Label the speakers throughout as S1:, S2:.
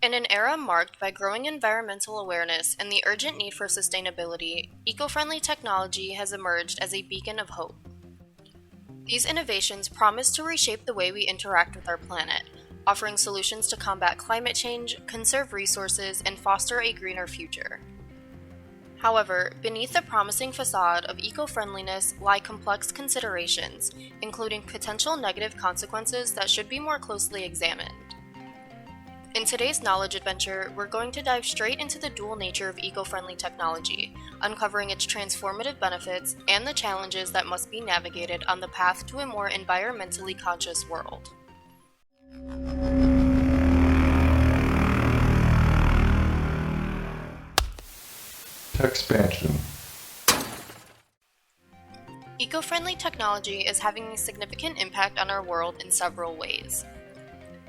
S1: In an era marked by growing environmental awareness and the urgent need for sustainability, eco-friendly technology has emerged as a beacon of hope. These innovations promise to reshape the way we interact with our planet, offering solutions to combat climate change, conserve resources, and foster a greener future. However, beneath the promising facade of eco-friendliness lie complex considerations, including potential negative consequences that should be more closely examined. In today's knowledge adventure, we're going to dive straight into the dual nature of eco-friendly technology, uncovering its transformative benefits and the challenges that must be navigated on the path to a more environmentally conscious world.
S2: TecXpansion.
S1: Eco-friendly technology is having a significant impact on our world in several ways.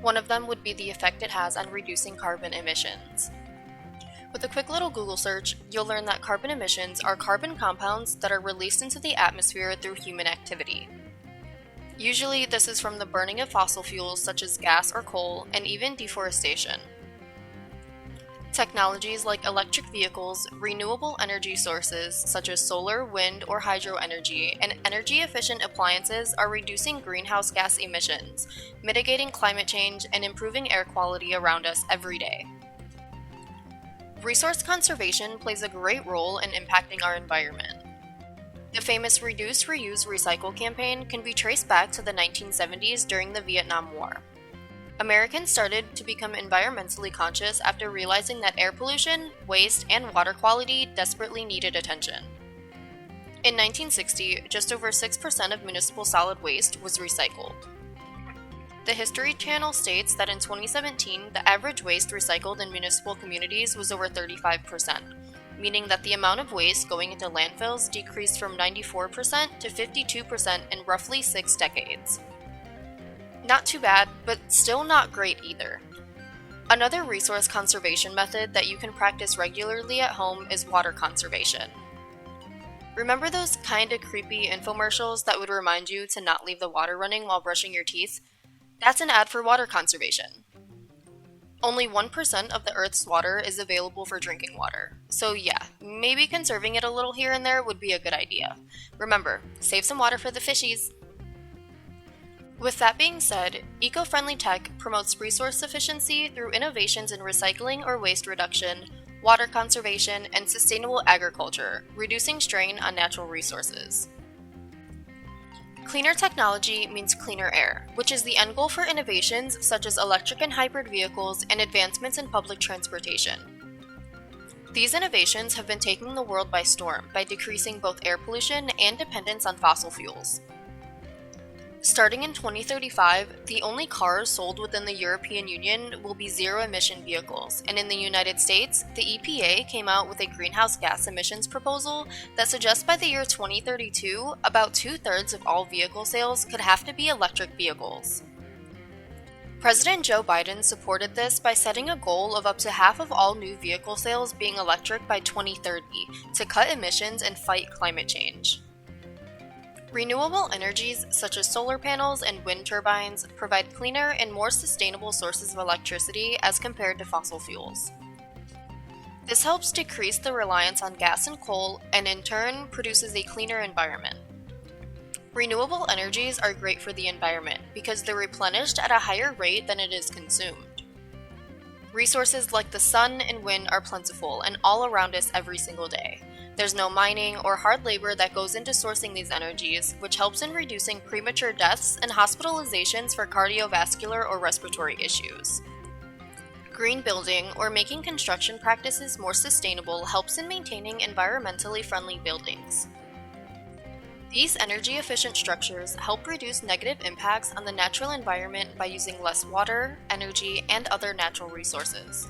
S1: One of them would be the effect it has on reducing carbon emissions. With a quick little Google search, you'll learn that carbon emissions are carbon compounds that are released into the atmosphere through human activity. Usually, this is from the burning of fossil fuels such as gas or coal, and even deforestation. Technologies like electric vehicles, renewable energy sources such as solar, wind, or hydro energy, and energy-efficient appliances are reducing greenhouse gas emissions, mitigating climate change, and improving air quality around us every day. Resource conservation plays a great role in impacting our environment. The famous Reduce, Reuse, Recycle campaign can be traced back to the 1970s during the Vietnam War. Americans started to become environmentally conscious after realizing that air pollution, waste, and water quality desperately needed attention. In 1960, just over 6% of municipal solid waste was recycled. The History Channel states that in 2017, the average waste recycled in municipal communities was over 35%, meaning that the amount of waste going into landfills decreased from 94% to 52% in roughly 6 decades. Not too bad, but still not great either. Another resource conservation method that you can practice regularly at home is water conservation. Remember those kinda creepy infomercials that would remind you to not leave the water running while brushing your teeth? That's an ad for water conservation. Only 1% of the Earth's water is available for drinking water, so yeah, maybe conserving it a little here and there would be a good idea. Remember, save some water for the fishies! With that being said, eco-friendly tech promotes resource efficiency through innovations in recycling or waste reduction, water conservation, and sustainable agriculture, reducing strain on natural resources. Cleaner technology means cleaner air, which is the end goal for innovations such as electric and hybrid vehicles and advancements in public transportation. These innovations have been taking the world by storm by decreasing both air pollution and dependence on fossil fuels. Starting in 2035, the only cars sold within the European Union will be zero-emission vehicles, and in the United States, the EPA came out with a greenhouse gas emissions proposal that suggests by the year 2032, about 2/3 of all vehicle sales could have to be electric vehicles. President Joe Biden supported this by setting a goal of up to half of all new vehicle sales being electric by 2030 to cut emissions and fight climate change. Renewable energies such as solar panels and wind turbines provide cleaner and more sustainable sources of electricity as compared to fossil fuels. This helps decrease the reliance on gas and coal and in turn produces a cleaner environment. Renewable energies are great for the environment because they're replenished at a higher rate than it is consumed. Resources like the sun and wind are plentiful and all around us every single day. There's no mining or hard labor that goes into sourcing these energies, which helps in reducing premature deaths and hospitalizations for cardiovascular or respiratory issues. Green building, or making construction practices more sustainable, helps in maintaining environmentally friendly buildings. These energy-efficient structures help reduce negative impacts on the natural environment by using less water, energy, and other natural resources.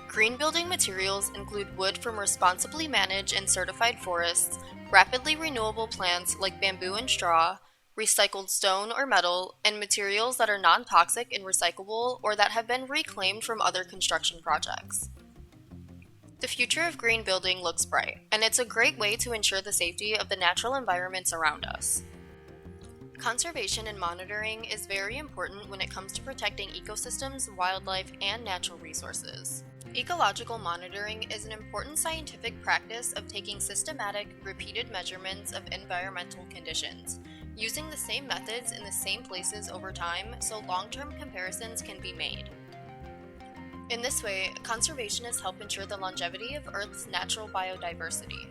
S1: Green building materials include wood from responsibly managed and certified forests, rapidly renewable plants like bamboo and straw, recycled stone or metal, and materials that are non-toxic and recyclable or that have been reclaimed from other construction projects. The future of green building looks bright, and it's a great way to ensure the safety of the natural environments around us. Conservation and monitoring is very important when it comes to protecting ecosystems, wildlife, and natural resources. Ecological monitoring is an important scientific practice of taking systematic, repeated measurements of environmental conditions, using the same methods in the same places over time so long-term comparisons can be made. In this way, conservationists help ensure the longevity of Earth's natural biodiversity.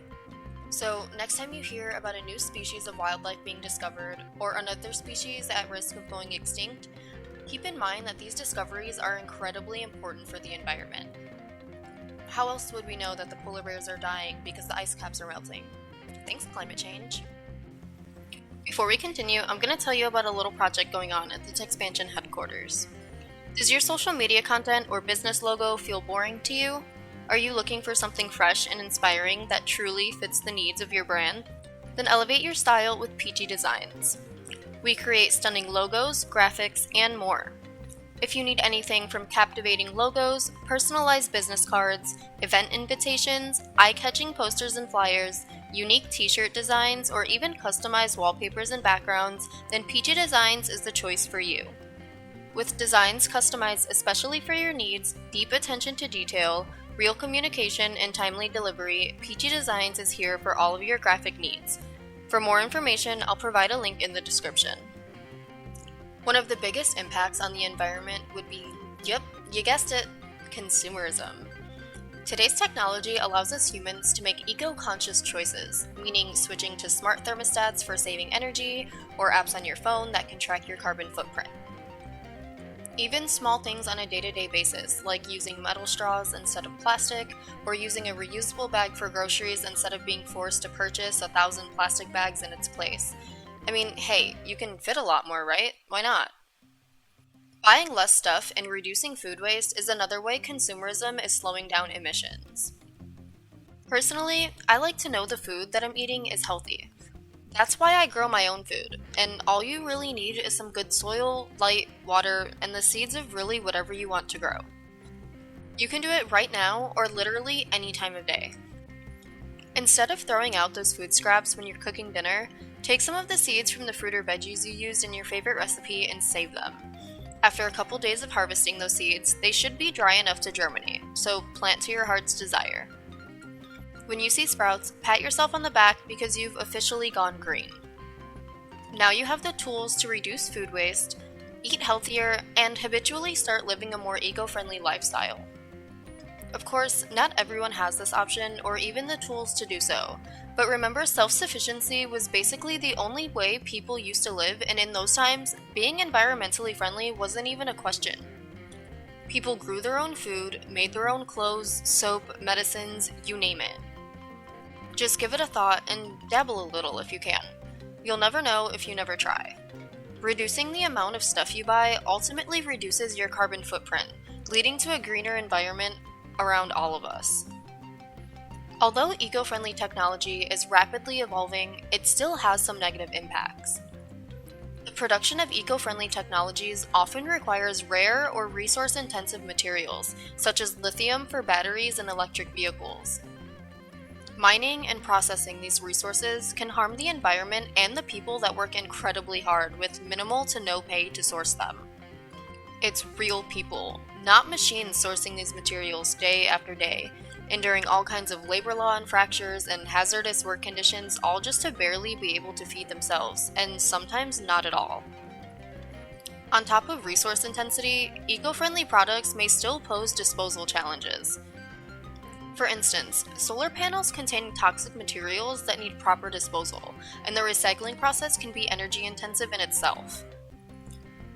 S1: So, next time you hear about a new species of wildlife being discovered, or another species at risk of going extinct, keep in mind that these discoveries are incredibly important for the environment. How else would we know that the polar bears are dying because the ice caps are melting? Thanks, climate change. Before we continue, I'm going to tell you about a little project going on at the TecXpansion headquarters. Does your social media content or business logo feel boring to you? Are you looking for something fresh and inspiring that truly fits the needs of your brand? Then elevate your style with Peachy Designs. We create stunning logos, graphics, and more. If you need anything from captivating logos, personalized business cards, event invitations, eye-catching posters and flyers, unique t-shirt designs, or even customized wallpapers and backgrounds, then Peachy Designs is the choice for you. With designs customized especially for your needs, deep attention to detail, real communication, and timely delivery, Peachy Designs is here for all of your graphic needs. For more information, I'll provide a link in the description. One of the biggest impacts on the environment would be, yep, you guessed it, consumerism. Today's technology allows us humans to make eco-conscious choices, meaning switching to smart thermostats for saving energy, or apps on your phone that can track your carbon footprint. Even small things on a day-to-day basis, like using metal straws instead of plastic, or using a reusable bag for groceries instead of being forced to purchase 1,000 plastic bags in its place. I mean, hey, you can fit a lot more, right? Why not? Buying less stuff and reducing food waste is another way consumerism is slowing down emissions. Personally, I like to know the food that I'm eating is healthy. That's why I grow my own food, and all you really need is some good soil, light, water, and the seeds of really whatever you want to grow. You can do it right now or literally any time of day. Instead of throwing out those food scraps when you're cooking dinner, take some of the seeds from the fruit or veggies you used in your favorite recipe and save them. After a couple days of harvesting those seeds, they should be dry enough to germinate, so plant to your heart's desire. When you see sprouts, pat yourself on the back because you've officially gone green. Now you have the tools to reduce food waste, eat healthier, and habitually start living a more eco-friendly lifestyle. Of course, not everyone has this option or even the tools to do so, but remember, self-sufficiency was basically the only way people used to live, and in those times, being environmentally friendly wasn't even a question. People grew their own food, made their own clothes, soap, medicines, you name it. Just give it a thought and dabble a little if you can. You'll never know if you never try. Reducing the amount of stuff you buy ultimately reduces your carbon footprint, leading to a greener environment around all of us. Although eco-friendly technology is rapidly evolving, it still has some negative impacts. The production of eco-friendly technologies often requires rare or resource-intensive materials, such as lithium for batteries and electric vehicles. Mining and processing these resources can harm the environment and the people that work incredibly hard with minimal to no pay to source them. It's real people, not machines, sourcing these materials day after day, enduring all kinds of labor law infractions and hazardous work conditions, all just to barely be able to feed themselves, and sometimes not at all. On top of resource intensity, eco-friendly products may still pose disposal challenges. For instance, solar panels contain toxic materials that need proper disposal, and the recycling process can be energy intensive in itself.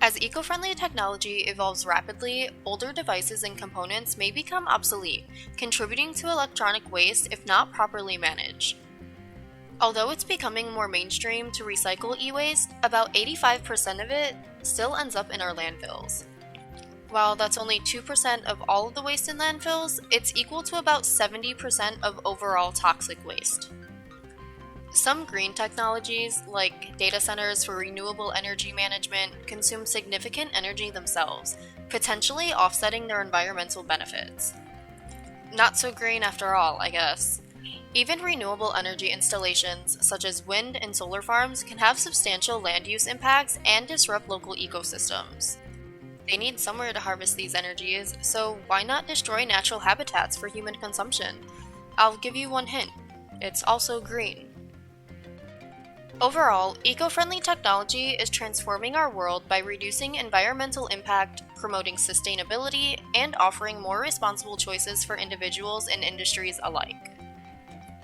S1: As eco-friendly technology evolves rapidly, older devices and components may become obsolete, contributing to electronic waste if not properly managed. Although it's becoming more mainstream to recycle e-waste, about 85% of it still ends up in our landfills. While that's only 2% of all of the waste in landfills, it's equal to about 70% of overall toxic waste. Some green technologies, like data centers for renewable energy management, consume significant energy themselves, potentially offsetting their environmental benefits. Not so green after all, I guess. Even renewable energy installations, such as wind and solar farms, can have substantial land use impacts and disrupt local ecosystems. They need somewhere to harvest these energies, so why not destroy natural habitats for human consumption? I'll give you one hint. It's also green. Overall, eco-friendly technology is transforming our world by reducing environmental impact, promoting sustainability, and offering more responsible choices for individuals and industries alike.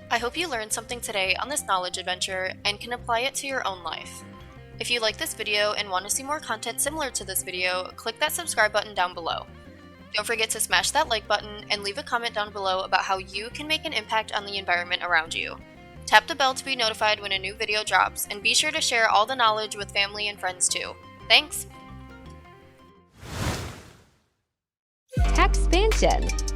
S1: I hope you learned something today on this knowledge adventure and can apply it to your own life. If you like this video and want to see more content similar to this video, click that subscribe button down below. Don't forget to smash that like button and leave a comment down below about how you can make an impact on the environment around you. Tap the bell to be notified when a new video drops, and be sure to share all the knowledge with family and friends too. Thanks!
S2: TecXpansion.